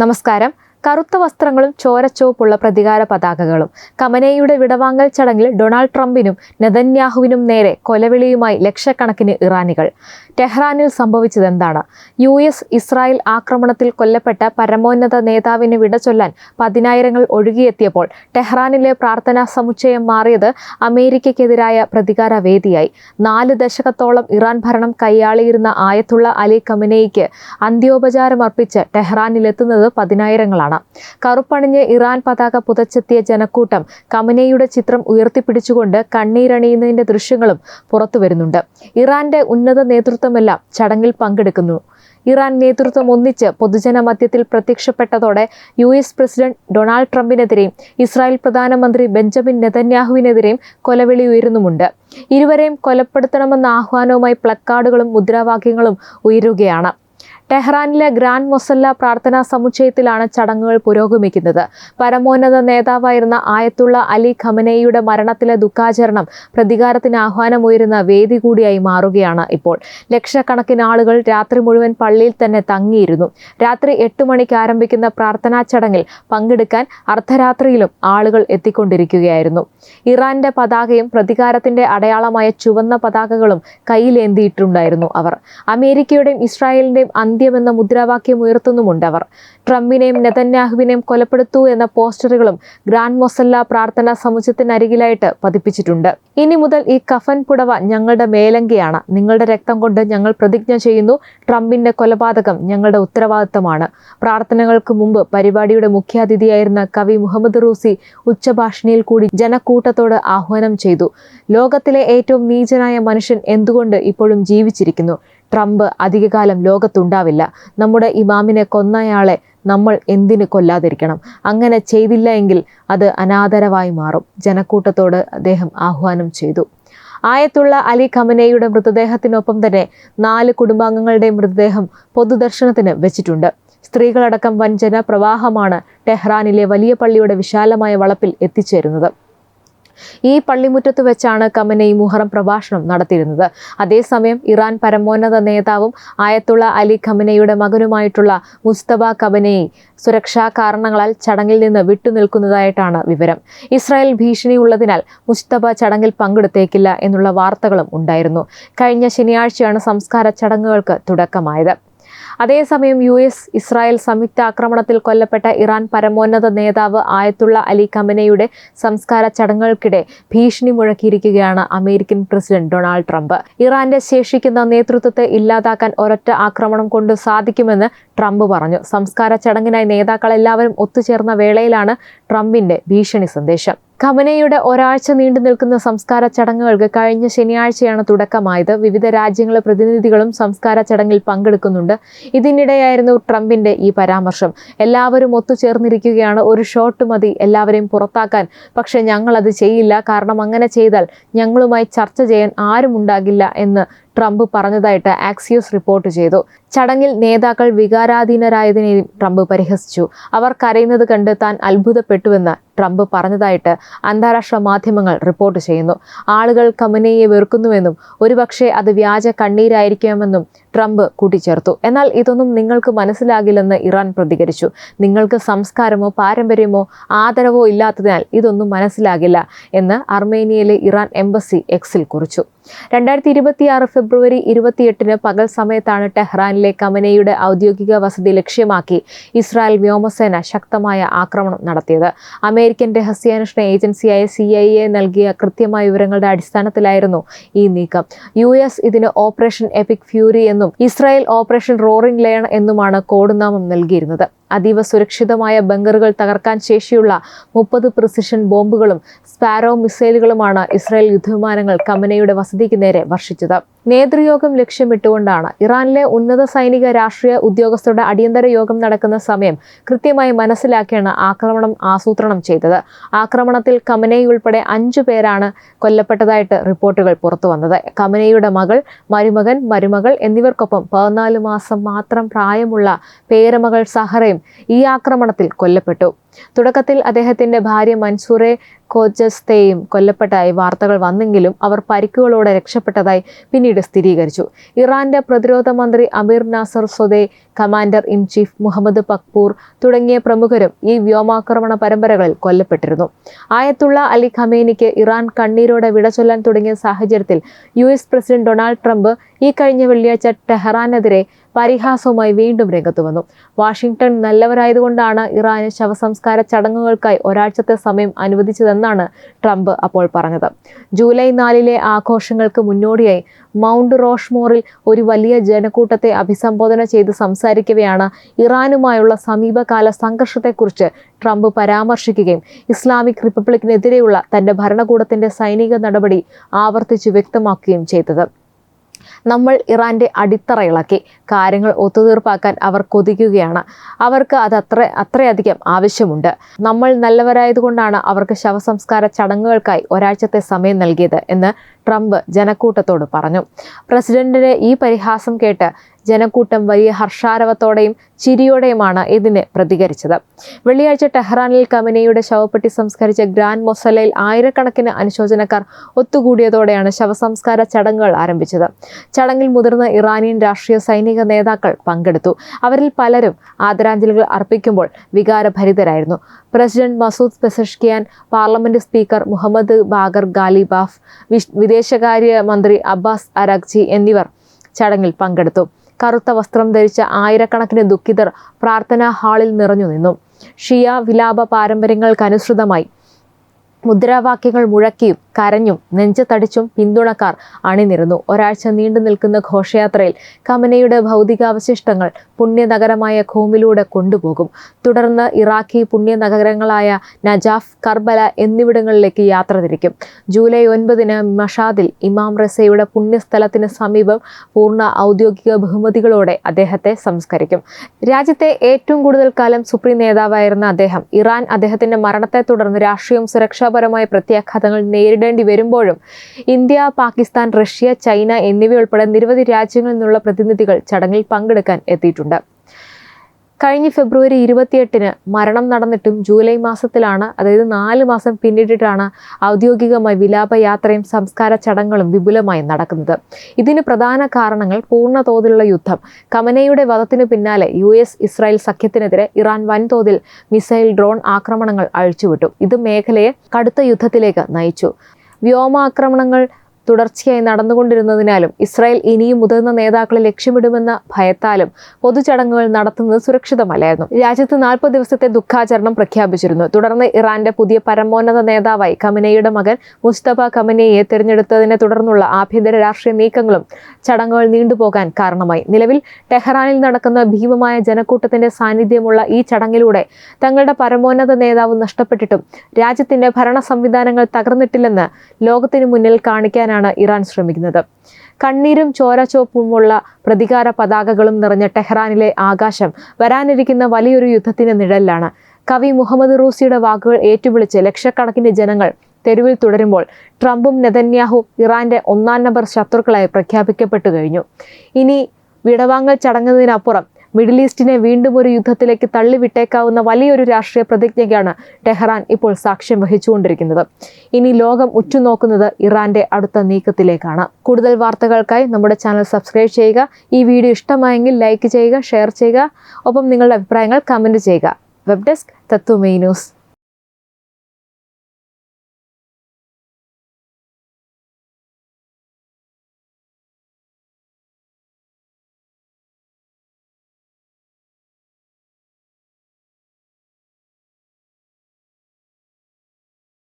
നമസ്കാരം. കറുത്ത വസ്ത്രങ്ങളും ചോരച്ചോപ്പുള്ള പ്രതികാര പതാകകളും. ഖമനേയിയുടെ വിടവാങ്ങൽ ചടങ്ങിൽ ഡൊണാൾഡ് ട്രംപിനും നെതന്യാഹുവിനും നേരെ കൊലവിളിയുമായി ലക്ഷക്കണക്കിന് ഇറാനികൾ. ടെഹ്റാനിൽ സംഭവിച്ചതെന്താണ്? ഇസ്രായേൽ ആക്രമണത്തിൽ കൊല്ലപ്പെട്ട പരമോന്നത നേതാവിന് വിട ചൊല്ലാൻ പതിനായിരങ്ങൾ ഒഴുകിയെത്തിയപ്പോൾ ടെഹ്റാനിലെ പ്രാർത്ഥനാ സമുച്ചയം മാറിയത് അമേരിക്കയ്ക്കെതിരായ പ്രതികാര വേദിയായി. 4 ദശകത്തോളം ഇറാൻ ഭരണം കൈയാളിയിരുന്ന ആയത്തുള്ള അലി ഖമനേയിക്ക് അന്ത്യോപചാരമർപ്പിച്ച് ടെഹ്റാനിലെത്തുന്നത് പതിനായിരങ്ങളാണ്. കറുപ്പണിഞ്ഞ് ഇറാൻ പതാക പുതച്ചെത്തിയ ജനക്കൂട്ടം ഖമനേയിയുടെ ചിത്രം ഉയർത്തിപ്പിടിച്ചുകൊണ്ട് കണ്ണീരണിയുന്നതിന്റെ ദൃശ്യങ്ങളും പുറത്തുവരുന്നുണ്ട്. ഇറാന്റെ ഉന്നത നേതൃത്വമെല്ലാം ചടങ്ങിൽ പങ്കെടുക്കുന്നു. ഇറാൻ നേതൃത്വം ഒന്നിച്ച് പൊതുജന മധ്യത്തിൽ പ്രത്യക്ഷപ്പെട്ടതോടെ പ്രസിഡന്റ് ഡൊണാൾഡ് ട്രംപിനെതിരെയും ഇസ്രായേൽ പ്രധാനമന്ത്രി ബെഞ്ചമിൻ നെതന്യാഹുവിനെതിരെയും കൊലവിളി ഉയരുന്നുമുണ്ട്. ഇരുവരെയും കൊലപ്പെടുത്തണമെന്ന ആഹ്വാനവുമായി പ്ലക്കാർഡുകളും മുദ്രാവാക്യങ്ങളും ഉയരുകയാണ്. ടെഹ്റാനിലെ ഗ്രാൻഡ് മൊസല്ല പ്രാർത്ഥനാ സമുച്ചയത്തിലാണ് ചടങ്ങുകൾ പുരോഗമിക്കുന്നത്. പരമോന്നത നേതാവായിരുന്ന ആയത്തുള്ള അലി ഖമനേയിയുടെ മരണത്തിലെ ദുഃഖാചരണം പ്രതികാരത്തിന് ആഹ്വാനമുയരുന്ന വേദി കൂടിയായി മാറുകയാണ് ഇപ്പോൾ. ലക്ഷക്കണക്കിന് ആളുകൾ രാത്രി മുഴുവൻ പള്ളിയിൽ തന്നെ തങ്ങിയിരുന്നു. രാത്രി 8 മണിക്ക് ആരംഭിക്കുന്ന പ്രാർത്ഥനാ ചടങ്ങിൽ പങ്കെടുക്കാൻ അർദ്ധരാത്രിയിലും ആളുകൾ എത്തിക്കൊണ്ടിരിക്കുകയായിരുന്നു. ഇറാന്റെ പതാകയും പ്രതികാരത്തിന്റെ അടയാളമായ ചുവന്ന പതാകകളും കയ്യിലേന്തിയിട്ടുണ്ടായിരുന്നു അവർ. അമേരിക്കയുടെയും ഇസ്രായേലിന്റെയും അന്ത്യമെന്ന മുദ്രാവാക്യം ഉയർത്തുന്നുമുണ്ട് അവർ. ട്രംപിനെയും നെതന്യാഹുവിനെയും കൊലപ്പെടുത്തൂ എന്ന പോസ്റ്ററുകളും ഗ്രാൻഡ് മൊസല്ല പ്രാർത്ഥനാ സമുച്ചയത്തിനരികിലായിട്ട് പതിപ്പിച്ചിട്ടുണ്ട്. ഇനി മുതൽ ഈ കഫൻ പുടവ ഞങ്ങളുടെ മേലങ്കിയാണ്. നിങ്ങളുടെ രക്തം കൊണ്ട് ഞങ്ങൾ പ്രതിജ്ഞ ചെയ്യുന്നു. ട്രംപിന്റെ കൊലപാതകം ഞങ്ങളുടെ ഉത്തരവാദിത്തമാണ്. പ്രാർത്ഥനകൾക്ക് മുമ്പ് പരിപാടിയുടെ മുഖ്യാതിഥിയായിരുന്ന കവി മുഹമ്മദ് റൂസി ഉച്ചഭാഷിണിയിൽ കൂടി ജനക്കൂട്ടത്തോട് ആഹ്വാനം ചെയ്തു. ലോകത്തിലെ ഏറ്റവും നീചനായ മനുഷ്യൻ എന്തുകൊണ്ട് ഇപ്പോഴും ജീവിച്ചിരിക്കുന്നു? ട്രംപ് അധികകാലം ലോകത്തുണ്ടാവില്ല. നമ്മുടെ ഇമാമിനെ കൊന്നയാളെ നമ്മൾ എന്തിനു കൊല്ലാതിരിക്കണം? അങ്ങനെ ചെയ്തില്ല എങ്കിൽ അത് അനാദരവായി മാറും. ജനക്കൂട്ടത്തോട് അദ്ദേഹം ആഹ്വാനം ചെയ്തു. ആയത്തുള്ള അലി ഖമനേയിയുടെ മൃതദേഹത്തിനൊപ്പം തന്നെ 4 കുടുംബാംഗങ്ങളുടെയും മൃതദേഹം പൊതുദർശനത്തിന് വെച്ചിട്ടുണ്ട്. സ്ത്രീകളടക്കം വൻ ജനപ്രവാഹമാണ് ടെഹ്റാനിലെ വലിയ പള്ളിയുടെ വിശാലമായ വളപ്പിൽ എത്തിച്ചേരുന്നത്. ഈ പള്ളിമുറ്റത്ത് വെച്ചാണ് ഖമനേയി മുഹറം പ്രഭാഷണം നടത്തിയിരുന്നത്. അതേസമയം ഇറാൻ പരമോന്നത നേതാവും ആയത്തുള്ള അലി ഖമനേയിയുടെ മകനുമായിട്ടുള്ള മുസ്തഫ ഖമനേയി സുരക്ഷാ കാരണങ്ങളാൽ ചടങ്ങിൽ നിന്ന് വിട്ടുനിൽക്കുന്നതായിട്ടാണ് വിവരം. ഇസ്രായേൽ ഭീഷണി ഉള്ളതിനാൽ മുസ്തഫ ചടങ്ങിൽ പങ്കെടുത്തേക്കില്ല എന്നുള്ള വാർത്തകളും ഉണ്ടായിരുന്നു. കഴിഞ്ഞ ശനിയാഴ്ചയാണ് സംസ്കാര ചടങ്ങുകൾക്ക് തുടക്കമായത്. അതേസമയം ഇസ്രായേൽ സംയുക്ത ആക്രമണത്തിൽ കൊല്ലപ്പെട്ട ഇറാൻ പരമോന്നത നേതാവ് ആയത്തുള്ള അലി ഖമനേയിയുടെ സംസ്കാര ചടങ്ങുകൾക്കിടെ ഭീഷണി മുഴക്കിയിരിക്കുകയാണ് അമേരിക്കൻ പ്രസിഡന്റ് ഡൊണാൾഡ് ട്രംപ്. ഇറാന്റെ ശേഷിക്കുന്ന നേതൃത്വത്തെ ഇല്ലാതാക്കാൻ ഒരൊറ്റ ആക്രമണം കൊണ്ട് സാധിക്കുമെന്ന് ട്രംപ് പറഞ്ഞു. സംസ്കാര ചടങ്ങിനായി നേതാക്കളെല്ലാവരും ഒത്തുചേർന്ന വേളയിലാണ് ട്രംപിന്റെ ഭീഷണി സന്ദേശം. ഖമനേയിയുടെ ഒരാഴ്ച നീണ്ടു നിൽക്കുന്ന സംസ്കാര ചടങ്ങുകൾക്ക് കഴിഞ്ഞ ശനിയാഴ്ചയാണ് തുടക്കമായത്. വിവിധ രാജ്യങ്ങളിലെ പ്രതിനിധികളും സംസ്കാര ചടങ്ങിൽ പങ്കെടുക്കുന്നുണ്ട്. ഇതിനിടെയായിരുന്നു ട്രംപിന്റെ ഈ പരാമർശം. എല്ലാവരും ഒത്തുചേർന്നിരിക്കുകയാണ്. ഒരു ഷോട്ട് മതി എല്ലാവരെയും പുറത്താക്കാൻ. പക്ഷെ ഞങ്ങൾ അത് ചെയ്യില്ല. കാരണം അങ്ങനെ ചെയ്താൽ ഞങ്ങളുമായി ചർച്ച ചെയ്യാൻ ആരും ഉണ്ടാകില്ല എന്ന് ട്രംപ് പറഞ്ഞതായിട്ട് ആക്സിയോസ് റിപ്പോർട്ട് ചെയ്തു. ചടങ്ങിൽ നേതാക്കൾ വികാരാധീനരായതിനെയും ട്രംപ് പരിഹസിച്ചു. അവർ കരയുന്നത് കണ്ട് താൻ അത്ഭുതപ്പെട്ടുവെന്ന് ട്രംപ് പറഞ്ഞതായിട്ട് അന്താരാഷ്ട്ര മാധ്യമങ്ങൾ റിപ്പോർട്ട് ചെയ്യുന്നു. ആളുകൾ ഖമനേയിയെ വെറുക്കുന്നുവെന്നും ഒരുപക്ഷെ അത് വ്യാജ കണ്ണീരായിരിക്കാമെന്നും ട്രംപ് കൂട്ടിച്ചേർത്തു. എന്നാൽ ഇതൊന്നും നിങ്ങൾക്ക് മനസ്സിലാകില്ലെന്ന് ഇറാൻ പ്രതികരിച്ചു. നിങ്ങൾക്ക് സംസ്കാരമോ പാരമ്പര്യമോ ആദരവോ ഇല്ലാത്തതിനാൽ ഇതൊന്നും മനസ്സിലാകില്ല എന്ന് അർമേനിയയിലെ ഇറാൻ എംബസി എക്സിൽ കുറിച്ചു. 2026 ഫെബ്രുവരി 28 പകൽ സമയത്താണ് ടെഹ്റാനിലെ ഖമനേയിയുടെ ഔദ്യോഗിക വസതി ലക്ഷ്യമാക്കി ഇസ്രായേൽ വ്യോമസേന ശക്തമായ ആക്രമണം നടത്തിയത്. അമേരിക്കൻ രഹസ്യാന്വേഷണ ഏജൻസിയായ CIA നൽകിയ കൃത്യമായ വിവരങ്ങളുടെ അടിസ്ഥാനത്തിലായിരുന്നു ഈ നീക്കം. ഇതിന് ഓപ്പറേഷൻ എപ്പിക് ഫ്യൂരി എന്നും ഇസ്രായേൽ ഓപ്പറേഷൻ റോറിംഗ് ലയൺ എന്നുമാണ് കോഡുനാമം നൽകിയിരുന്നത്. അതീവ സുരക്ഷിതമായ ബങ്കറുകൾ തകർക്കാൻ ശേഷിയുള്ള 30 പ്രിസിഷൻ ബോംബുകളും സ്പാരോ മിസൈലുകളുമാണ് ഇസ്രായേൽ യുദ്ധവിമാനങ്ങൾ ഖമനേയിയുടെ വസതിക്ക് നേരെ വർഷിച്ചത്. നേതൃയോഗം ലക്ഷ്യമിട്ടുകൊണ്ടാണ്. ഇറാനിലെ ഉന്നത സൈനിക രാഷ്ട്രീയ ഉദ്യോഗസ്ഥരുടെ അടിയന്തര യോഗം നടക്കുന്ന സമയം കൃത്യമായി മനസ്സിലാക്കിയാണ് ആക്രമണം ആസൂത്രണം ചെയ്തത്. ആക്രമണത്തിൽ ഖമനേയി ഉൾപ്പെടെ 5 പേരാണ് കൊല്ലപ്പെട്ടതായിട്ട് റിപ്പോർട്ടുകൾ പുറത്തുവന്നത്. ഖമനേയിയുടെ മകൾ, മരുമകൾ എന്നിവർക്കൊപ്പം 14 മാസം മാത്രം പ്രായമുള്ള പേരമകൾ സഹറയും ഈ ആക്രമണത്തിൽ കൊല്ലപ്പെട്ടു. തുടക്കത്തിൽ അദ്ദേഹത്തിന്റെ ഭാര്യ മൻസൂറെ ഖോജസ്തെയും കൊല്ലപ്പെട്ടതായി വാർത്തകൾ വന്നെങ്കിലും അവർ പരിക്കുകളോടെ രക്ഷപ്പെട്ടതായി പിന്നീട് സ്ഥിരീകരിച്ചു. ഇറാന്റെ പ്രതിരോധ മന്ത്രി അമീർ നാസർ സൊദേ, commander in chief Mohammad Pakpour തുടങ്ങിയ പ്രമുഖരും ഈ വ്യോമാക്രമണ പരമ്പരകളിൽ കൊല്ലപ്പെട്ടിരുന്നു. ആയത്തുള്ള അലി ഖമേനിക്ക് ഇറാൻ കണ്ണീരോടെ വിട ചൊല്ലാൻ തുടങ്ങിയ സാഹചര്യത്തിൽ US പ്രസിഡന്റ് ഡൊണാൾഡ് ട്രംപ് ഈ കഴിഞ്ഞ വെള്ളിയാഴ്ച ടെഹ്റാനെതിരെ പരിഹാസവുമായി വീണ്ടും രംഗത്ത് വന്നു. വാഷിംഗ്ടൺ നല്ലവരായതുകൊണ്ടാണ് ഇറാന് ശവസംസ്കാര ചടങ്ങുകൾക്കായി ഒരാഴ്ചത്തെ സമയം അനുവദിച്ചതെന്നാണ് ട്രംപ് അപ്പോൾ പറഞ്ഞത്. ജൂലൈ 4 ആഘോഷങ്ങൾക്ക് മുന്നോടിയായി മൗണ്ട് റോഷ്മോറിൽ ഒരു വലിയ ജനക്കൂട്ടത്തെ അഭിസംബോധന ചെയ്ത് സംസാരിക്കവെയാണ് ഇറാനുമായുള്ള സമീപകാല സംഘർഷത്തെക്കുറിച്ച് ട്രംപ് പരാമർശിക്കുകയും ഇസ്ലാമിക് റിപ്പബ്ലിക്കിനെതിരെയുള്ള തന്റെ ഭരണകൂടത്തിന്റെ സൈനിക നടപടി ആവർത്തിച്ച് വ്യക്തമാക്കുകയും ചെയ്തത്. നമ്മൾ ഇറാന്റെ അടിത്തറ ഇളക്കി. കാര്യങ്ങൾ ഒത്തുതീർപ്പാക്കാൻ അവർ കൊതിക്കുകയാണ്. അവർക്ക് അത് അത്രയധികം ആവശ്യമുണ്ട്. നമ്മൾ നല്ലവരായതുകൊണ്ടാണ് അവർക്ക് ശവസംസ്കാര ചടങ്ങുകൾക്കായി ഒരാഴ്ചത്തെ സമയം നൽകിയത് എന്ന് ട്രംപ് ജനക്കൂട്ടത്തോട് പറഞ്ഞു. പ്രസിഡന്റിന്റെ ഈ പരിഹാസം കേട്ട് ജനക്കൂട്ടം വലിയ ഹർഷാരവത്തോടെയും ചിരിയോടെയുമാണ് ഇതിന് പ്രതികരിച്ചത്. വെള്ളിയാഴ്ച ടെഹ്റാനിൽ ഖമേനിയുടെ ശവപ്പെട്ടി സംസ്കരിച്ച ഗ്രാൻഡ് മൊസല്ലയിൽ ആയിരക്കണക്കിന് അനുശോചനക്കാർ ഒത്തുകൂടിയതോടെയാണ് ശവസംസ്കാര ചടങ്ങുകൾ ആരംഭിച്ചത്. ചടങ്ങിൽ മുതിർന്ന ഇറാനിയൻ രാഷ്ട്രീയ സൈനിക നേതാക്കൾ പങ്കെടുത്തു. അവരിൽ പലരും ആദരാഞ്ജലികൾ അർപ്പിക്കുമ്പോൾ വികാരഭരിതരായിരുന്നു. President Masoud Pezeshkian, parliament speaker Mohammad Bagher Ghalibaf, വിദേശകാര്യ മന്ത്രി അബ്ബാസ് അരാഗ്ചി എന്നിവർ ചടങ്ങിൽ പങ്കെടുത്തു. കറുത്ത വസ്ത്രം ധരിച്ച ആയിരക്കണക്കിന് ദുഃഖിതർ പ്രാർത്ഥനാ ഹാളിൽ നിറഞ്ഞു നിന്നു. ഷിയ വിലാപ പാരമ്പര്യങ്ങൾക്കനുസൃതമായി മുദ്രാവാക്യങ്ങൾ മുഴക്കിയും കരഞ്ഞും നെഞ്ചത്തടിച്ചും പിന്തുണക്കാർ അണിനിരന്നു. ഒരാഴ്ച നീണ്ടു നിൽക്കുന്ന ഘോഷയാത്രയിൽ ഖമേനിയുടെ ഭൗതികാവശിഷ്ടങ്ങൾ പുണ്യനഗരമായ ഖോമിലൂടെ കൊണ്ടുപോകും. തുടർന്ന് ഇറാഖി പുണ്യനഗരങ്ങളായ നജാഫ്, കർബല എന്നിവിടങ്ങളിലേക്ക് യാത്ര തിരിക്കും. ജൂലൈ 9 മഷാദിൽ ഇമാം റസയുടെ പുണ്യസ്ഥലത്തിന് സമീപം പൂർണ്ണ ഔദ്യോഗിക ബഹുമതികളോടെ അദ്ദേഹത്തെ സംസ്കരിക്കും. രാജ്യത്തെ ഏറ്റവും കൂടുതൽ കാലം സുപ്രീം നേതാവായിരുന്ന അദ്ദേഹം ഇറാൻ അദ്ദേഹത്തിന്റെ മരണത്തെ തുടർന്ന് രാഷ്ട്രീയവും സുരക്ഷാപരമായ പ്രത്യാഘാതങ്ങൾ നേരിടേണ്ടി വരുമ്പോഴും ഇന്ത്യ, പാകിസ്ഥാൻ, റഷ്യ, ചൈന എന്നിവയുൾപ്പെടെ നിരവധി രാജ്യങ്ങളിൽ നിന്നുള്ള പ്രതിനിധികൾ ചടങ്ങിൽ പങ്കെടുക്കാൻ എത്തിയിട്ടുണ്ട്. കഴിഞ്ഞ ഫെബ്രുവരി 28 മരണം നടന്നിട്ടും ജൂലൈ മാസത്തിലാണ്, അതായത് 4 മാസം പിന്നിട്ടിട്ടാണ് ഔദ്യോഗികമായി വിലാപയാത്രയും സംസ്കാര ചടങ്ങുകളും വിപുലമായി നടക്കുന്നത്. ഇതിന് പ്രധാന കാരണങ്ങൾ പൂർണ്ണ തോതിലുള്ള യുദ്ധം. ഖമേനിയുടെ വധത്തിനു പിന്നാലെ US ഇസ്രായേൽ സഖ്യത്തിനെതിരെ ഇറാൻ വൻതോതിൽ മിസൈൽ, ഡ്രോൺ ആക്രമണങ്ങൾ അഴിച്ചുവിട്ടു. ഇത് മേഖലയെ കടുത്ത യുദ്ധത്തിലേക്ക് നയിച്ചു. വ്യോമാക്രമണങ്ങൾ തുടർച്ചയായി നടന്നുകൊണ്ടിരുന്നതിനാലും ഇസ്രായേൽ ഇനിയും മുതിർന്ന നേതാക്കളെ ലക്ഷ്യമിടുമെന്ന ഭയത്താലും പൊതുചടങ്ങുകൾ നടത്തുന്നത് സുരക്ഷിതമല്ലായിരുന്നു. രാജ്യത്ത് 40 ദിവസത്തെ ദുഃഖാചരണം പ്രഖ്യാപിച്ചിരുന്നു. തുടർന്ന് ഇറാന്റെ പുതിയ പരമോന്നത നേതാവായി ഖമേനിയുടെ മകൻ മുസ്തഫ ഖമേനിയെ തിരഞ്ഞെടുത്തതിനെ തുടർന്നുള്ള ആഭ്യന്തര രാഷ്ട്രീയ നീക്കങ്ങളും ചടങ്ങുകൾ നീണ്ടുപോകാൻ കാരണമായി. നിലവിൽ ടെഹ്റാനിൽ നടക്കുന്ന ഭീമമായ ജനക്കൂട്ടത്തിന്റെ സാന്നിധ്യമുള്ള ഈ ചടങ്ങിലൂടെ തങ്ങളുടെ പരമോന്നത നേതാവ് നഷ്ടപ്പെട്ടിട്ടും രാജ്യത്തിന്റെ ഭരണ സംവിധാനങ്ങൾ തകർന്നിട്ടില്ലെന്ന് ലോകത്തിനു മുന്നിൽ കാണിക്കാനാണ് ഇറാൻ ശ്രമിക്കുന്നത്. കണ്ണീരും ചോരച്ചോപ്പുമുള്ള പ്രതികാര പതാകകളും നിറഞ്ഞ ടെഹ്റാനിലെ ആകാശം വരാനിരിക്കുന്ന വലിയൊരു യുദ്ധത്തിന് നിഴലിലാണ്. കവി മുഹമ്മദ് റൂസിയുടെ വാക്കുകൾ ഏറ്റുവിളിച്ച് ലക്ഷക്കണക്കിന് ജനങ്ങൾ തെരുവിൽ തുടരുമ്പോൾ ട്രംപും നെതന്യാഹുവും ഇറാന്റെ 1-ാം നമ്പർ ശത്രുക്കളായി പ്രഖ്യാപിക്കപ്പെട്ടു കഴിഞ്ഞു. ഇനി വിടവാങ്ങൽ ചടങ്ങുന്നതിനപ്പുറം മിഡിൽ ഈസ്റ്റിനെ വീണ്ടും ഒരു യുദ്ധത്തിലേക്ക് തള്ളിവിട്ടേക്കാവുന്ന വലിയൊരു രാഷ്ട്രീയ പ്രതിജ്ഞയ്ക്കാണ് ടെഹ്റാൻ ഇപ്പോൾ സാക്ഷ്യം വഹിച്ചുകൊണ്ടിരിക്കുന്നത്. ഇനി ലോകം ഉറ്റുനോക്കുന്നത് ഇറാന്റെ അടുത്ത നീക്കത്തിലേക്കാണ്. കൂടുതൽ വാർത്തകൾക്കായി നമ്മുടെ ചാനൽ സബ്സ്ക്രൈബ് ചെയ്യുക. ഈ വീഡിയോ ഇഷ്ടമായെങ്കിൽ ലൈക്ക് ചെയ്യുക, ഷെയർ ചെയ്യുക. ഒപ്പം നിങ്ങളുടെ അഭിപ്രായങ്ങൾ കമന്റ് ചെയ്യുക. Web desk Tatwamayi news.